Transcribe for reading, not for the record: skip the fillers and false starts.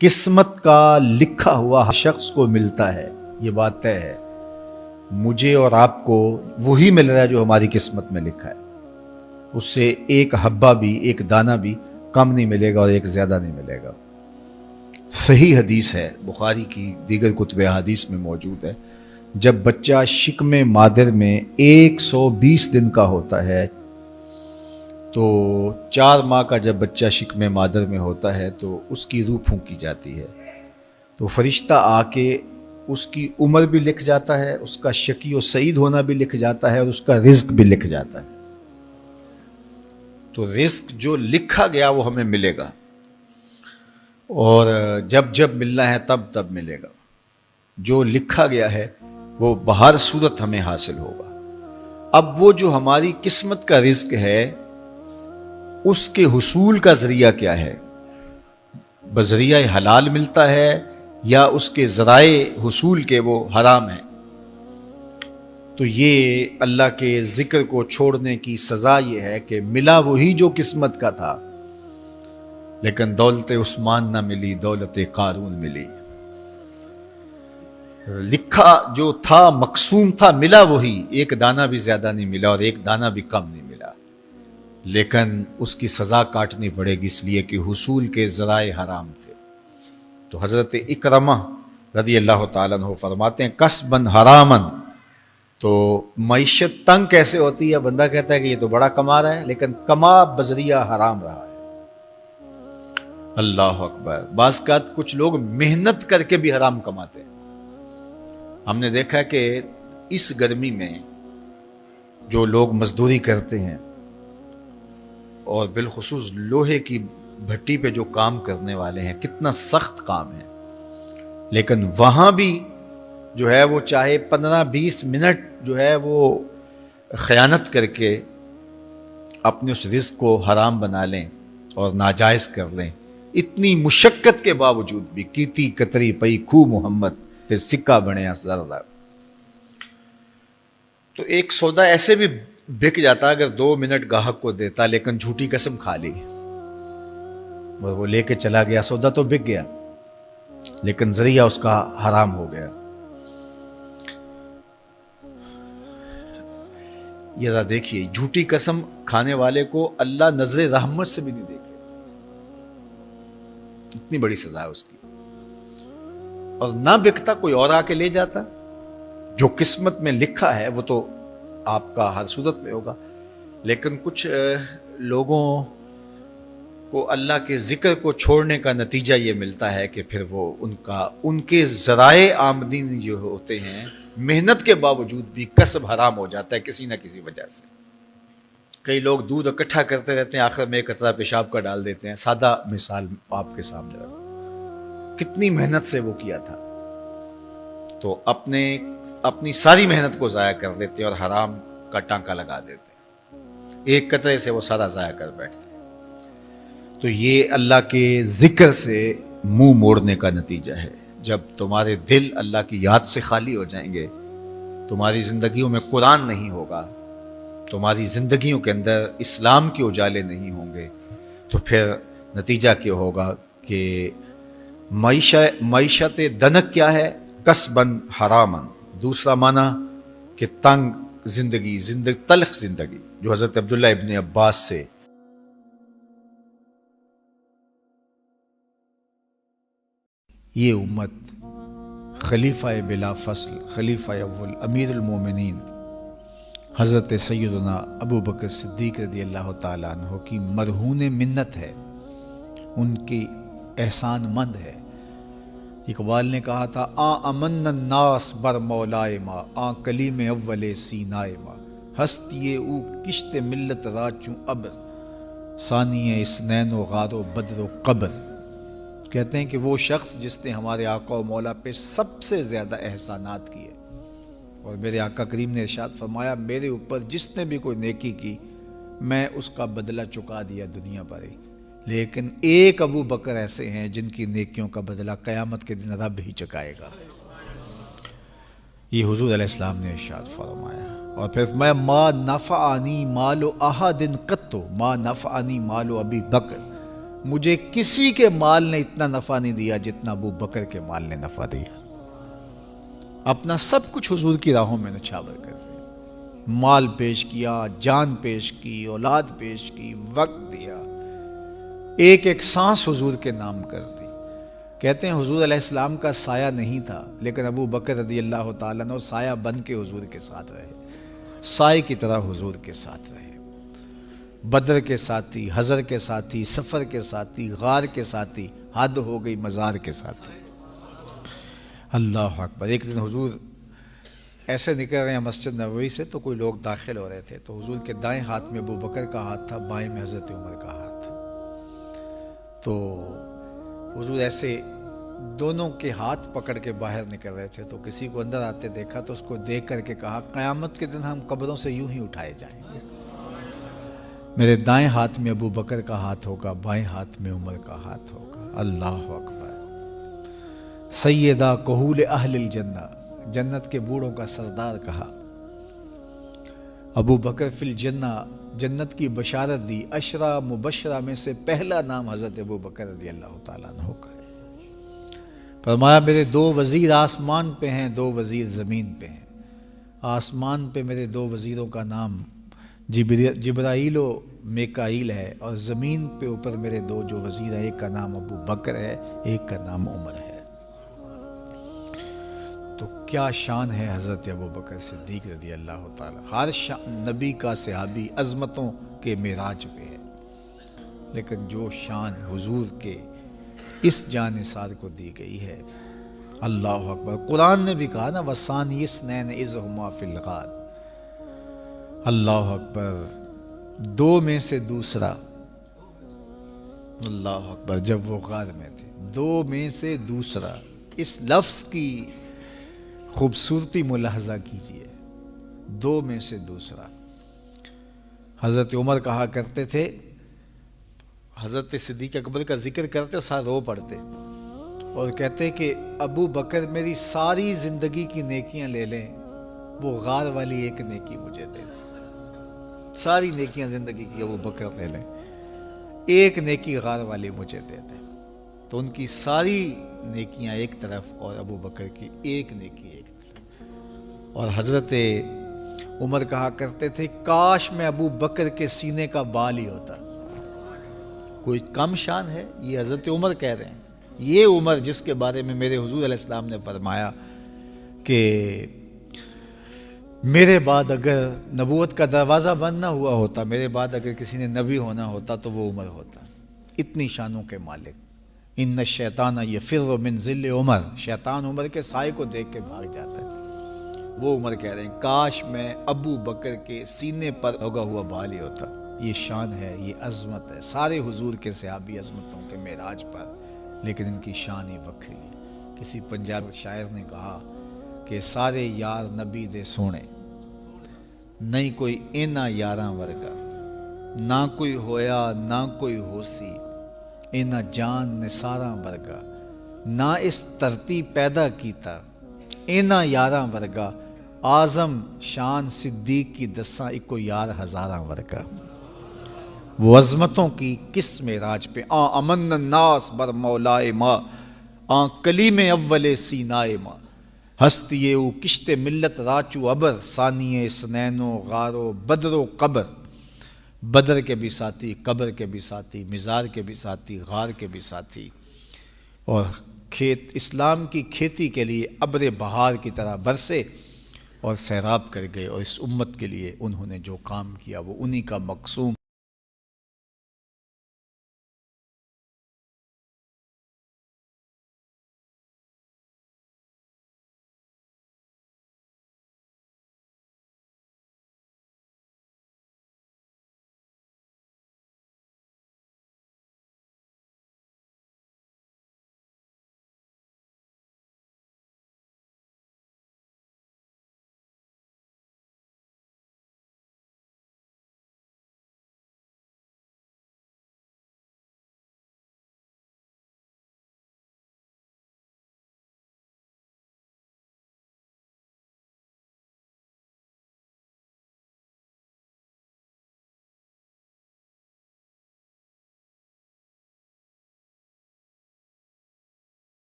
قسمت کا لکھا ہوا ہر شخص کو ملتا ہے، یہ بات طے ہے۔ مجھے اور آپ کو وہی مل رہا ہے جو ہماری قسمت میں لکھا ہے، اس سے ایک حبہ بھی، ایک دانہ بھی کم نہیں ملے گا اور ایک زیادہ نہیں ملے گا۔ صحیح حدیث ہے، بخاری کی دیگر کتب حدیث میں موجود ہے، جب بچہ شکم مادر میں 120 دن کا ہوتا ہے تو 4 ماہ کا جب بچہ شکم مادر میں ہوتا ہے تو اس کی روح پھونکی جاتی ہے، تو فرشتہ آ کے اس کی عمر بھی لکھ جاتا ہے، اس کا شقی و سعید ہونا بھی لکھ جاتا ہے اور اس کا رزق بھی لکھ جاتا ہے۔ تو رزق جو لکھا گیا وہ ہمیں ملے گا، اور جب جب ملنا ہے تب تب ملے گا۔ جو لکھا گیا ہے وہ بہر صورت ہمیں حاصل ہوگا۔ اب وہ جو ہماری قسمت کا رزق ہے اس کے حصول کا ذریعہ کیا ہے؟ بذریعہ حلال ملتا ہے یا اس کے ذرائع حصول کے وہ حرام ہیں؟ تو یہ اللہ کے ذکر کو چھوڑنے کی سزا یہ ہے کہ ملا وہی جو قسمت کا تھا، لیکن دولت عثمان نہ ملی، دولت قارون ملی۔ لکھا جو تھا، مقسوم تھا، ملا وہی، ایک دانہ بھی زیادہ نہیں ملا اور ایک دانہ بھی کم نہیں ملا، لیکن اس کی سزا کاٹنی پڑے گی اس لیے کہ حصول کے ذرائع حرام تھے۔ تو حضرت اکرمہ رضی اللہ تعالیٰ عنہ فرماتے ہیں کسباً حراماً، تو معیشت تنگ کیسے ہوتی ہے؟ بندہ کہتا ہے کہ یہ تو بڑا کما رہا ہے لیکن کما بذریعہ حرام رہا ہے۔ اللہ اکبر۔ بعض اوقات کچھ لوگ محنت کر کے بھی حرام کماتے ہیں۔ ہم نے دیکھا کہ اس گرمی میں جو لوگ مزدوری کرتے ہیں اور بالخصوص لوہے کی بھٹی پہ جو کام کرنے والے ہیں، کتنا سخت کام ہے، لیکن وہاں بھی جو ہے وہ چاہے 15-20 منٹ جو ہے وہ خیانت کر کے اپنے اس رزق کو حرام بنا لیں اور ناجائز کر لیں، اتنی مشقت کے باوجود بھی کیتی کتری پئی کھو محمد پھر سکہ بنے زردہ۔ تو ایک سودا ایسے بھی بک جاتا اگر 2 منٹ گاہک کو دیتا، لیکن جھوٹی قسم کھا لی اور وہ لے کے چلا گیا، سودا تو بک گیا لیکن ذریعہ اس کا حرام ہو گیا۔ یہ ذرا دیکھیے، جھوٹی قسم کھانے والے کو اللہ نظر رحمت سے بھی نہیں دیکھے، اتنی بڑی سزا ہے اس کی، اور نہ بکتا کوئی اور آ کے لے جاتا۔ جو قسمت میں لکھا ہے وہ تو آپ کا ہر صورت میں ہوگا، لیکن کچھ لوگوں کو اللہ کے ذکر کو چھوڑنے کا نتیجہ یہ ملتا ہے کہ پھر وہ ان کے ذرائع آمدنی جو ہوتے ہیں، محنت کے باوجود بھی کسب حرام ہو جاتا ہے کسی نہ کسی وجہ سے۔ کئی لوگ دودھ اکٹھا کرتے رہتے ہیں، آخر میں ایک قطرہ پیشاب کا ڈال دیتے ہیں۔ سادہ مثال آپ کے سامنے رکھوں، کتنی محنت سے وہ کیا تھا، تو اپنی ساری محنت کو ضائع کر دیتے اور حرام کا ٹانکا لگا دیتے، ایک قطرے سے وہ سارا ضائع کر بیٹھتے۔ تو یہ اللہ کے ذکر سے منہ موڑنے کا نتیجہ ہے۔ جب تمہارے دل اللہ کی یاد سے خالی ہو جائیں گے، تمہاری زندگیوں میں قرآن نہیں ہوگا، تمہاری زندگیوں کے اندر اسلام کے اجالے نہیں ہوں گے، تو پھر نتیجہ کیا ہوگا کہ معیشت دنک کیا ہے؟ کسباً حراماً۔ دوسرا معنی کہ تنگ زندگی، تلخ زندگی، جو حضرت عبداللہ ابن عباس سے یہ امت خلیفہ بلا فصل، خلیفہ اول، امیر المومنین حضرت سیدنا ابو بکر صدیق رضی اللہ تعالیٰ عنہ کی مرہون منت ہے، ان کی احسان مند ہے۔ اقبال نے کہا تھا امن الناس بر مولائے ما، کلیم اول سینائے ما، ہستی او کشت ملت را چوں ابر، ثانی اسنین و غار و بدر و قبر۔ کہتے ہیں کہ وہ شخص جس نے ہمارے آقا و مولا پہ سب سے زیادہ احسانات کیے، اور میرے آقا کریم نے ارشاد فرمایا میرے اوپر جس نے بھی کوئی نیکی کی میں اس کا بدلہ چکا دیا دنیا پر ہی، لیکن ایک ابو بکر ایسے ہیں جن کی نیکیوں کا بدلہ قیامت کے دن رب ہی چکائے گا۔ یہ حضور علیہ السلام نے ارشاد فرمایا۔ اور پھر میں ما نفعنی مال احد قط، ما نفعنی مال ابی بکر مجھے کسی کے مال نے اتنا نفع نہیں دیا جتنا ابو بکر کے مال نے نفع دیا۔ اپنا سب کچھ حضور کی راہوں میں نچھاور کر دیا، مال پیش کیا، جان پیش کی، اولاد پیش کی، وقت دیا، ایک ایک سانس حضور کے نام کر دی۔ کہتے ہیں حضور علیہ السلام کا سایہ نہیں تھا، لیکن ابو بکر رضی اللہ تعالیٰ عنہ سایہ بن کے حضور کے ساتھ رہے، سائے کی طرح حضور کے ساتھ رہے۔ بدر کے ساتھی، حضر کے ساتھی، سفر کے ساتھی، غار کے ساتھی، حد ہو گئی مزار کے ساتھی۔ اللہ اکبر۔ ایک دن حضور ایسے نکل رہے ہیں مسجد نبوی سے تو کوئی لوگ داخل ہو رہے تھے، تو حضور کے دائیں ہاتھ میں ابو بکر کا ہاتھ تھا، بائیں میں حضرت عمر کا ہاتھ تھا۔ تو حضور ایسے دونوں کے ہاتھ پکڑ کے باہر نکل رہے تھے، تو کسی کو اندر آتے دیکھا تو اس کو دیکھ کر کے کہا، قیامت کے دن ہم قبروں سے یوں ہی اٹھائے جائیں گے، میرے دائیں ہاتھ میں ابو بکر کا ہاتھ ہوگا، بائیں ہاتھ میں عمر کا ہاتھ ہوگا۔ اللہ اکبر۔ سیدہ کہول اہل الجنہ، جنت کے بوڑھوں کا سردار کہا، ابو بکر فی الجنہ، جنت کی بشارت دی۔ عشرہ مبشرہ میں سے پہلا نام حضرت ابو بکر رضی اللہ تعالیٰ عنہ کا ہے۔ فرمایا میرے دو وزیر آسمان پہ ہیں، دو وزیر زمین پہ ہیں۔ آسمان پہ میرے دو وزیروں کا نام جبرائیل و میکائیل ہے، اور زمین پہ اوپر میرے دو جو وزیر ہیں، ایک کا نام ابو بکر ہے، ایک کا نام عمر ہے۔ تو کیا شان ہے حضرت ابو بکر صدیق رضی اللہ تعالیٰ۔ ہر نبی کا صحابی عظمتوں کے معراج پہ ہے، لیکن جو شان حضور کے اس جاں نثار کو دی گئی ہے، اللہ اکبر۔ قرآن نے بھی کہا نا، وَثَانِيَ اثْنَيْنِ إِذْ هُمَا فِي الْغَارِ۔ اللہ اکبر۔ دو میں سے دوسرا، اللہ اکبر، جب وہ غار میں تھے، دو میں سے دوسرا، اس لفظ کی خوبصورتی ملاحظہ کیجئے، دو میں سے دوسرا۔ حضرت عمر کہا کرتے تھے، حضرت صدیق اکبر کا ذکر کرتے ساتھ رو پڑتے اور کہتے کہ ابو بکر میری ساری زندگی کی نیکیاں لے لیں، وہ غار والی ایک نیکی مجھے دے دیں۔ ساری نیکیاں زندگی کی ابو بکر لے لیں، ایک نیکی غار والی مجھے دے دیں۔ تو ان کی ساری نیکیاں ایک طرف اور ابو بکر کی ایک نیکی ایک طرف۔ اور حضرت عمر کہا کرتے تھے، کاش میں ابو بکر کے سینے کا بال ہی ہوتا۔ کوئی کم شان ہے؟ یہ حضرت عمر کہہ رہے ہیں، یہ عمر جس کے بارے میں میرے حضور علیہ السلام نے فرمایا کہ میرے بعد اگر نبوت کا دروازہ بند نہ ہوا ہوتا، میرے بعد اگر کسی نے نبی ہونا ہوتا تو وہ عمر ہوتا۔ اتنی شانوں کے مالک۔ ان الشیطان یفر من ظل عمر، شیطان عمر کے سائے کو دیکھ کے بھاگ جاتا ہے۔ وہ عمر کہہ رہے ہیں، کاش میں ابو بکر کے سینے پر ہوگا ہوا بال ہی ہوتا۔ یہ شان ہے، یہ عظمت ہے۔ سارے حضور کے صحابی عظمتوں کے معراج پر، لیکن ان کی شان ہی وکری ہے۔ کسی پنجاب شاعر نے کہا کہ سارے یار نبی دے سونے، نہیں کوئی اینا یاراں ورگا، نہ کوئی ہویا نہ کوئی ہوسی، اینا جان نثاراں ورگا، نہ اس دھرتی پیدا کیتا، اینا یاراں ورگا، اعظم شان صدیق کی دساں اکو یار ہزاراں ورگا۔ وہ عظمتوں کی کس معراج پہ، امن الناس بر مولائے ماں، کلیم اول سینائے ماں، ہستی او کشت ملت راچو ابر، ثانی سنین و غار و بدر و قبر۔ بدر کے بھی ساتھی، قبر کے بھی ساتھی، مزار کے بھی ساتھی، غار کے بھی ساتھی، اور کھیت اسلام کی کھیتی کے لیے ابر بہار کی طرح برسے اور سیراب کر گئے، اور اس امت کے لیے انہوں نے جو کام کیا وہ انہی کا مقصوم